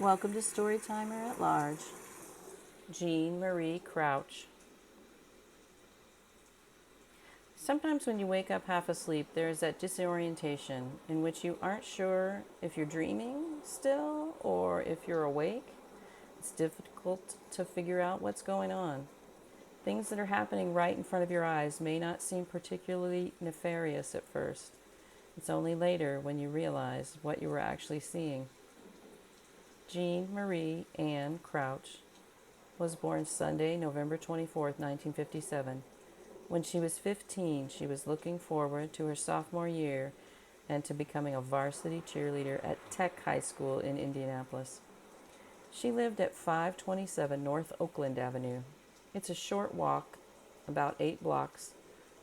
Welcome to Storytimer at Large. Jean Marie Crouch. Sometimes when you wake up half asleep, there is that disorientation in which you aren't sure if you're dreaming still or if you're awake. It's difficult to figure out what's going on. Things that are happening right in front of your eyes may not seem particularly nefarious at first. It's only later when you realize what you were actually seeing. Jean Marie Ann Crouch was born Sunday, November 24th, 1957. When she was 15, she was looking forward to her sophomore year and to becoming a varsity cheerleader at Tech High School in Indianapolis. She lived at 527 North Oakland Avenue. It's a short walk, about 8 blocks,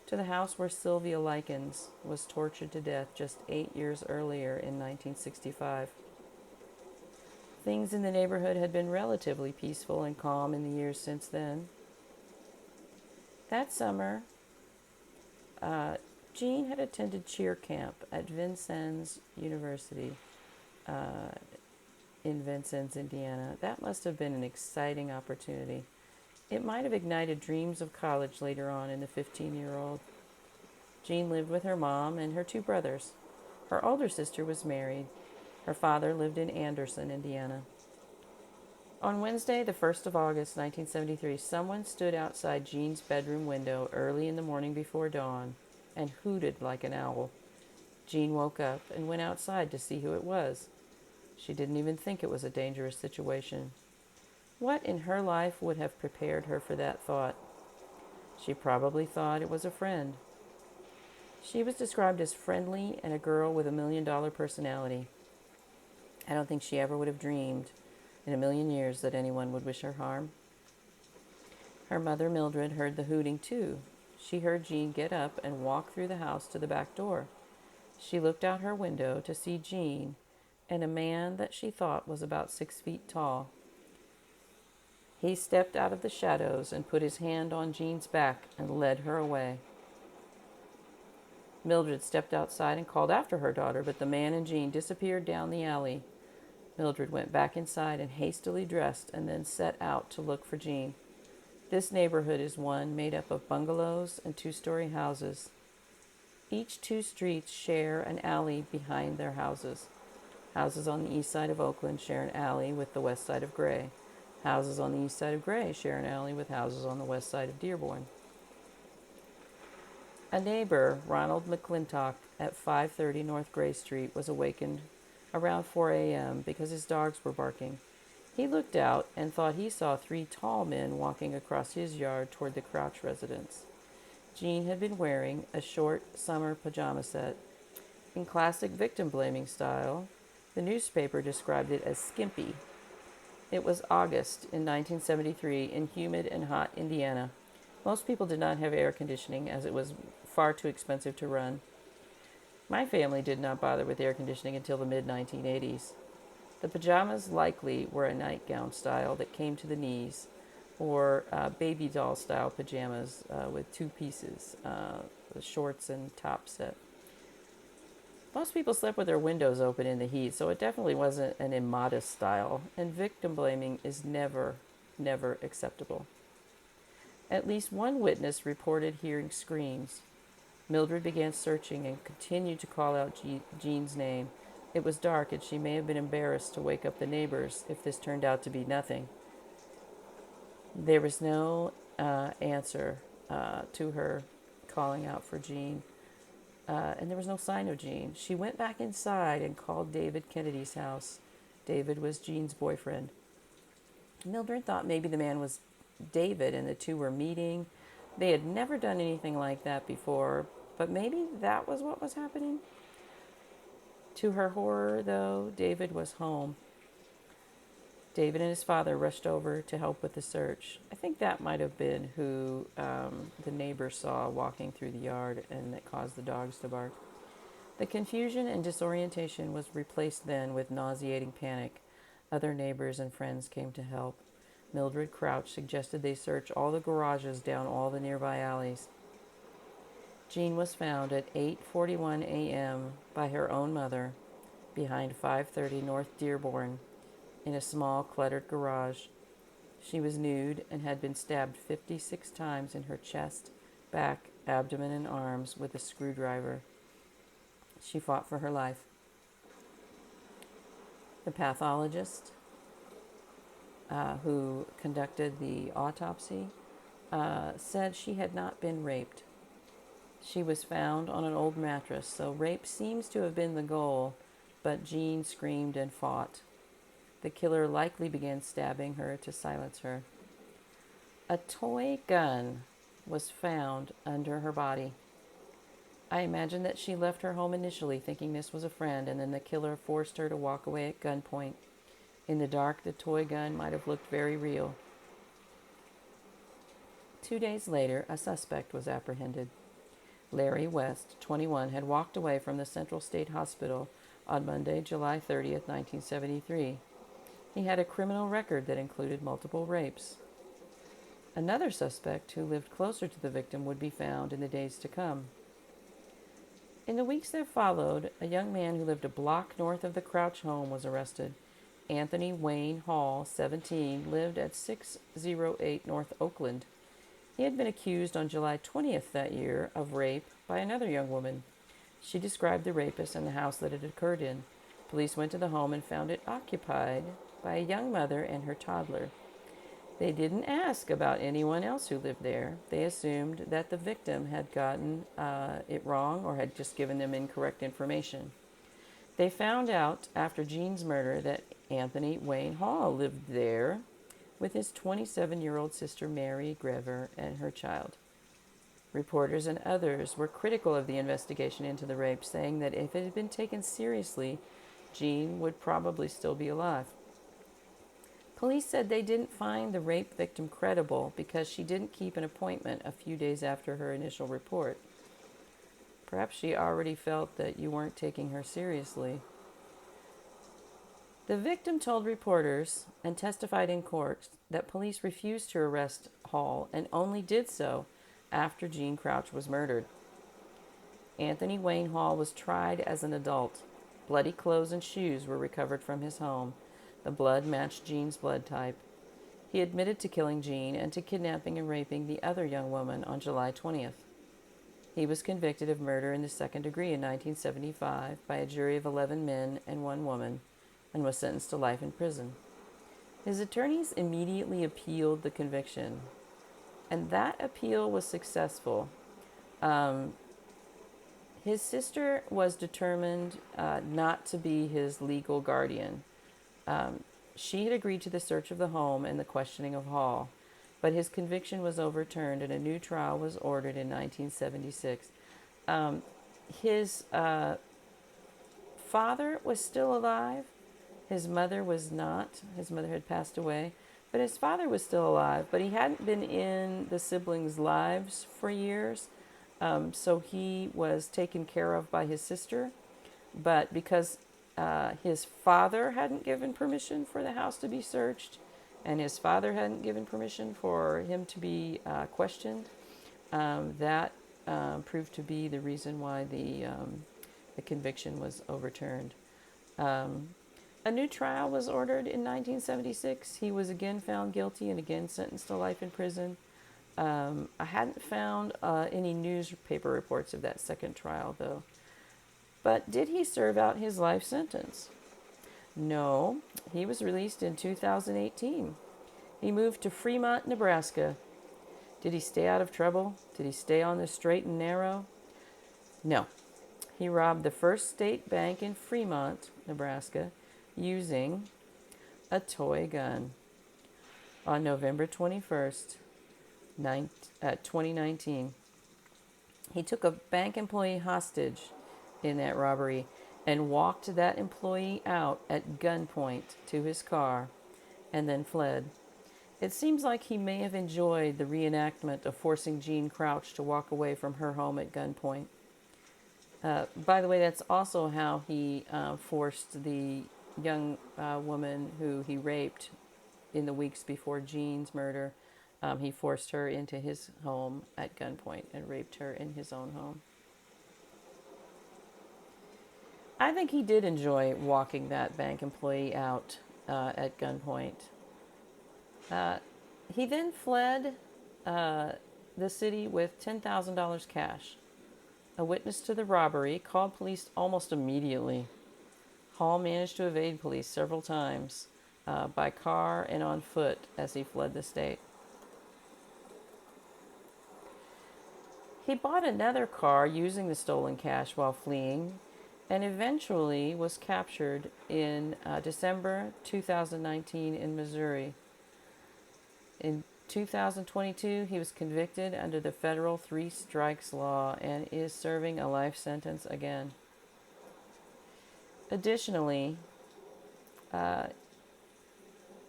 to the house where Sylvia Likens was tortured to death just 8 years earlier in 1965. Things in the neighborhood had been relatively peaceful and calm in the years since then. That summer, Jean had attended cheer camp at Vincennes University in Vincennes, Indiana. That must have been an exciting opportunity. It might have ignited dreams of college later on in the 15-year-old. Jean lived with her mom and her 2 brothers. Her older sister was married. Her father lived in Anderson, Indiana. On Wednesday, the 1st of August, 1973, someone stood outside Jean's bedroom window early in the morning before dawn and hooted like an owl. Jean woke up and went outside to see who it was. She didn't even think it was a dangerous situation. What in her life would have prepared her for that thought? She probably thought it was a friend. She was described as friendly and a girl with a $1 million personality. I don't think she ever would have dreamed in a million years that anyone would wish her harm. Her mother, Mildred, heard the hooting too. She heard Jean get up and walk through the house to the back door. She looked out her window to see Jean and a man that she thought was about 6 feet tall. He stepped out of the shadows and put his hand on Jean's back and led her away. Mildred stepped outside and called after her daughter, but the man and Jean disappeared down the alley. Mildred went back inside and hastily dressed and then set out to look for Jean. This neighborhood is one made up of bungalows and 2-story houses. Each 2 streets share an alley behind their houses. Houses on the east side of Oakland share an alley with the west side of Gray. Houses on the east side of Gray share an alley with houses on the west side of Dearborn. A neighbor, Ronald McClintock, at 530 North Gray Street, was awakened around 4 a.m. because his dogs were barking. He looked out and thought he saw 3 tall men walking across his yard toward the Crouch residence. Jean had been wearing a short summer pajama set. In classic victim-blaming style, the newspaper described it as skimpy. It was August in 1973 in humid and hot Indiana. Most people did not have air conditioning as it was far too expensive to run. My family did not bother with air conditioning until the mid-1980s. The pajamas likely were a nightgown style that came to the knees, or baby doll style pajamas with 2 pieces, the shorts and top set. Most people slept with their windows open in the heat, so it definitely wasn't an immodest style, and victim blaming is never acceptable. At least one witness reported hearing screams. Mildred began searching and continued to call out Jean's name. It was dark, and she may have been embarrassed to wake up the neighbors if this turned out to be nothing. There was no answer to her calling out for Jean, and there was no sign of Jean. She went back inside and called David Kennedy's house. David was Jean's boyfriend. Mildred thought maybe the man was David and the 2 were meeting. They had never done anything like that before, but maybe that was what was happening. To her horror, though, David was home. David and his father rushed over to help with the search. I think that might have been who the neighbor saw walking through the yard and that caused the dogs to bark. The confusion and disorientation was replaced then with nauseating panic. Other neighbors and friends came to help. Mildred Crouch suggested they search all the garages down all the nearby alleys. Jean was found at 8:41 a.m. by her own mother behind 530 North Dearborn in a small, cluttered garage. She was nude and had been stabbed 56 times in her chest, back, abdomen, and arms with a screwdriver. She fought for her life. The pathologist who conducted the autopsy said she had not been raped. She was found on an old mattress, so rape seems to have been the goal, but Jean screamed and fought. The killer likely began stabbing her to silence her. A toy gun was found under her body. I imagine that she left her home initially thinking this was a friend, and then the killer forced her to walk away at gunpoint. In the dark, the toy gun might have looked very real. 2 days later, a suspect was apprehended. Larry West, 21, had walked away from the Central State Hospital on Monday, July 30th, 1973. He had a criminal record that included multiple rapes. Another suspect who lived closer to the victim would be found in the days to come. In the weeks that followed, a young man who lived a block north of the Crouch home was arrested. Anthony Wayne Hall, 17, lived at 608 North Oakland. He had been accused on July 20th that year of rape by another young woman. She described the rapist and the house that it occurred in. Police went to the home and found it occupied by a young mother and her toddler. They didn't ask about anyone else who lived there. They assumed that the victim had gotten it wrong or had just given them incorrect information. They found out after Jean's murder that Anthony Wayne Hall lived there with his 27-year-old sister Mary Grever and her child. Reporters and others were critical of the investigation into the rape, saying that if it had been taken seriously, Jean would probably still be alive. Police said they didn't find the rape victim credible because she didn't keep an appointment a few days after her initial report. Perhaps she already felt that you weren't taking her seriously. The victim told reporters and testified in court that police refused to arrest Hall and only did so after Jean Crouch was murdered. Anthony Wayne Hall was tried as an adult. Bloody clothes and shoes were recovered from his home. The blood matched Jean's blood type. He admitted to killing Jean and to kidnapping and raping the other young woman on July 20th. He was convicted of murder in the second degree in 1975 by a jury of 11 men and 1 woman and was sentenced to life in prison. His attorneys immediately appealed the conviction, and that appeal was successful. His sister was determined not to be his legal guardian. She had agreed to the search of the home and the questioning of Hall, but his conviction was overturned and a new trial was ordered in 1976. His father was still alive. His mother was not. His mother had passed away, but his father was still alive, but he hadn't been in the siblings' lives for years, so he was taken care of by his sister, but because his father hadn't given permission for the house to be searched, and his father hadn't given permission for him to be questioned, that proved to be the reason why the conviction was overturned. A new trial was ordered in 1976. He was again found guilty and again sentenced to life in prison. I hadn't found any newspaper reports of that second trial, though. But did he serve out his life sentence? No, he was released in 2018. He moved to Fremont, Nebraska. Did he stay out of trouble? Did he stay on the straight and narrow? No. He robbed the First State Bank in Fremont, Nebraska, using a toy gun on November 21st, 2019. He took a bank employee hostage in that robbery and walked that employee out at gunpoint to his car and then fled. It seems like he may have enjoyed the reenactment of forcing Jean Crouch to walk away from her home at gunpoint. By the way, that's also how he forced the young woman who he raped in the weeks before Jean's murder. He forced her into his home at gunpoint and raped her in his own home. I think he did enjoy walking that bank employee out at gunpoint. Uh, he then fled the city with $10,000 cash. A witness to the robbery called police almost immediately. Hall managed to evade police several times by car and on foot as he fled the state. He bought another car using the stolen cash while fleeing and eventually was captured in December 2019 in Missouri. In 2022, he was convicted under the federal three strikes law and is serving a life sentence again. Additionally, in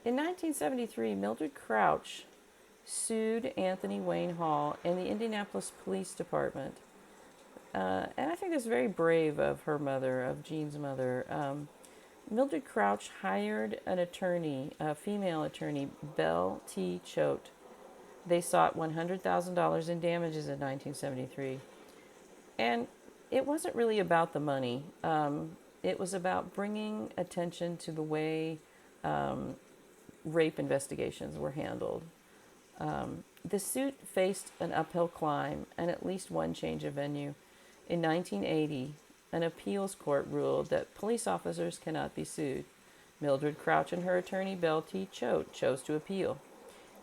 1973, Mildred Crouch sued Anthony Wayne Hall and the Indianapolis Police Department. And I think that's very brave of her mother, of Jean's mother. Mildred Crouch hired an attorney, a female attorney, Belle T. Choate. They sought $100,000 in damages in 1973. And it wasn't really about the money. It was about bringing attention to the way rape investigations were handled. The suit faced an uphill climb and at least one change of venue. In 1980, an appeals court ruled that police officers cannot be sued. Mildred Crouch and her attorney, Belle T. Choate, chose to appeal.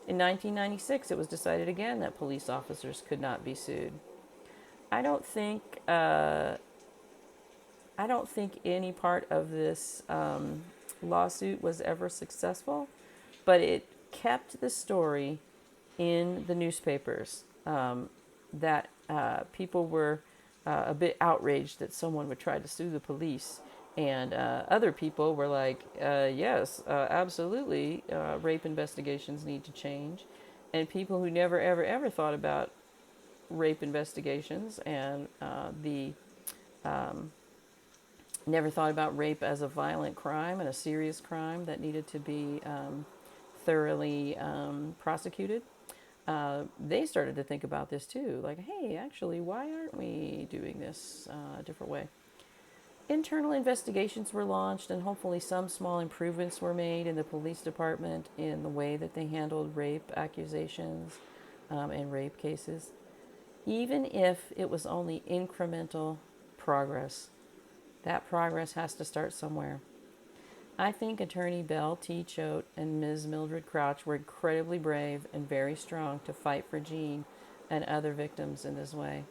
In 1996, it was decided again that police officers could not be sued. I don't think any part of this lawsuit was ever successful, but it kept the story in the newspapers that people were a bit outraged that someone would try to sue the police. And other people were like, yes, absolutely, rape investigations need to change. And people who never, ever thought about rape investigations and never thought about rape as a violent crime and a serious crime that needed to be thoroughly prosecuted. They started to think about this too. Like, hey, actually, why aren't we doing this a different way? Internal investigations were launched, and hopefully some small improvements were made in the police department in the way that they handled rape accusations and rape cases. Even if it was only incremental progress, that progress has to start somewhere. I think Attorney Belle T. Choate and Ms. Mildred Crouch were incredibly brave and very strong to fight for Jean and other victims in this way.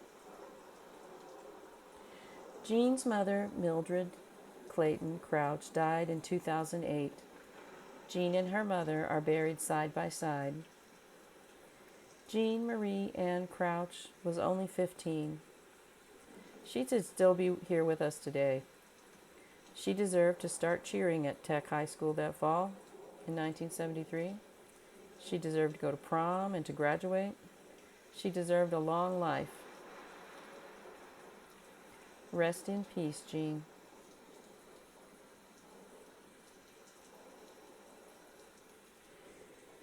Jean's mother, Mildred Clayton Crouch, died in 2008. Jean and her mother are buried side by side. Jean Marie Ann Crouch was only 15. She should still be here with us today. She deserved to start cheering at Tech High School that fall in 1973. She deserved to go to prom and to graduate. She deserved a long life. Rest in peace, Jean.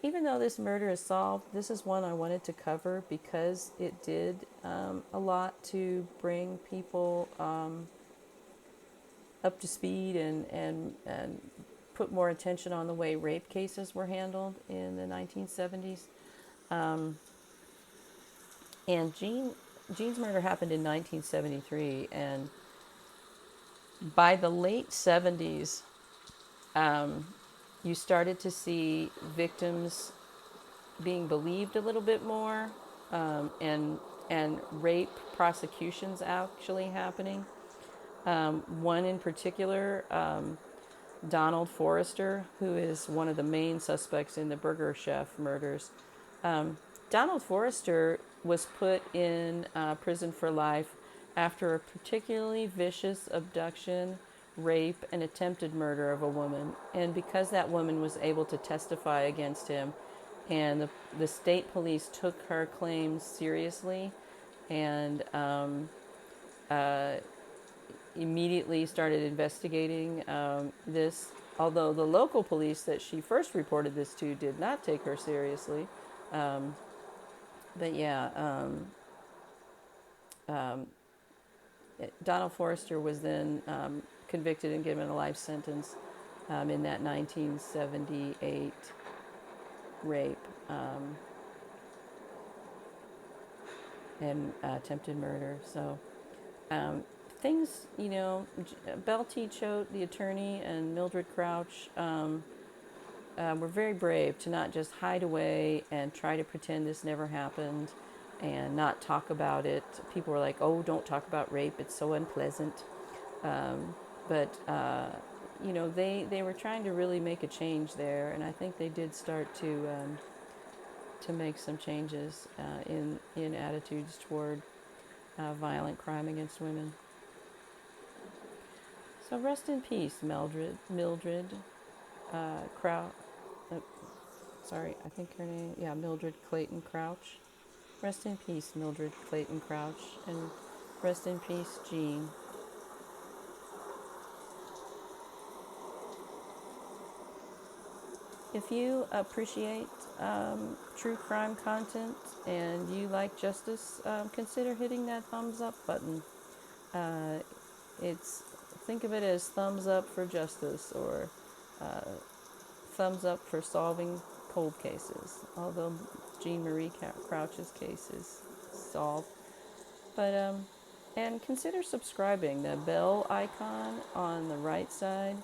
Even though this murder is solved, this is one I wanted to cover because it did a lot to bring people up to speed and put more attention on the way rape cases were handled in the 1970s. And Jean's murder happened in 1973, and by the late 70s, you started to see victims being believed a little bit more, and rape prosecutions actually happening. One in particular, Donald Forrester, who is one of the main suspects in the Burger Chef murders. Donald Forrester was put in prison for life after a particularly vicious abduction, rape, and attempted murder of a woman. And because that woman was able to testify against him, and the state police took her claims seriously and immediately started investigating this, although the local police that she first reported this to did not take her seriously. But yeah, Donald Forrester was then convicted and given a life sentence in that 1978 rape and attempted murder. So things, Belle T. Choate, the attorney, and Mildred Crouch were very brave to not just hide away and try to pretend this never happened and not talk about it. People were like, oh, don't talk about rape, it's so unpleasant. But they were trying to really make a change there, and I think they did start to make some changes in attitudes toward violent crime against women. So rest in peace, Mildred Crouch. Sorry, I think her name, Mildred Clayton Crouch. Rest in peace, Mildred Clayton Crouch, and rest in peace, Jean. If you appreciate true crime content and you like justice, consider hitting that thumbs up button. Uh, it's think of it as thumbs up for justice, or thumbs up for solving cold cases. Although Jean Marie Crouch's case is solved, but and consider subscribing. The bell icon on the right side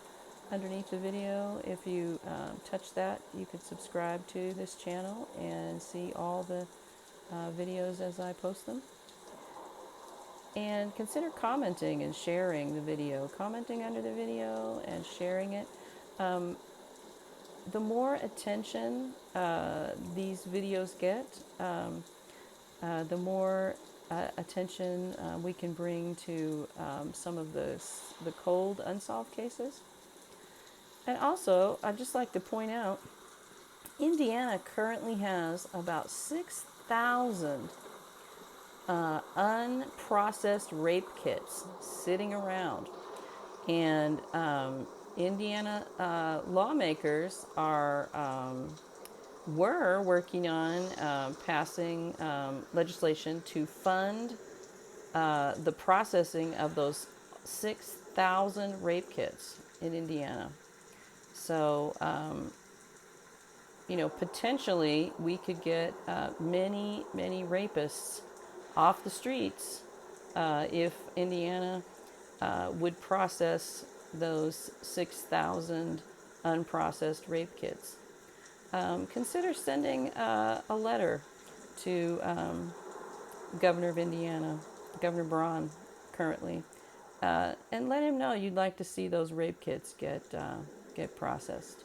underneath the video, if you touch that, you could subscribe to this channel and see all the videos as I post them. And consider commenting and sharing the video, commenting under the video and sharing it. The more attention these videos get, the more attention we can bring to some of the cold unsolved cases. And also, I'd just like to point out, Indiana currently has about 6,000 unprocessed rape kits sitting around. And Indiana lawmakers were working on passing legislation to fund the processing of those 6,000 rape kits in Indiana. So, potentially we could get many rapists off the streets if Indiana would process those 6,000 unprocessed rape kits. Consider sending a letter to Governor of Indiana, Governor Braun, currently, and let him know you'd like to see those rape kits get processed.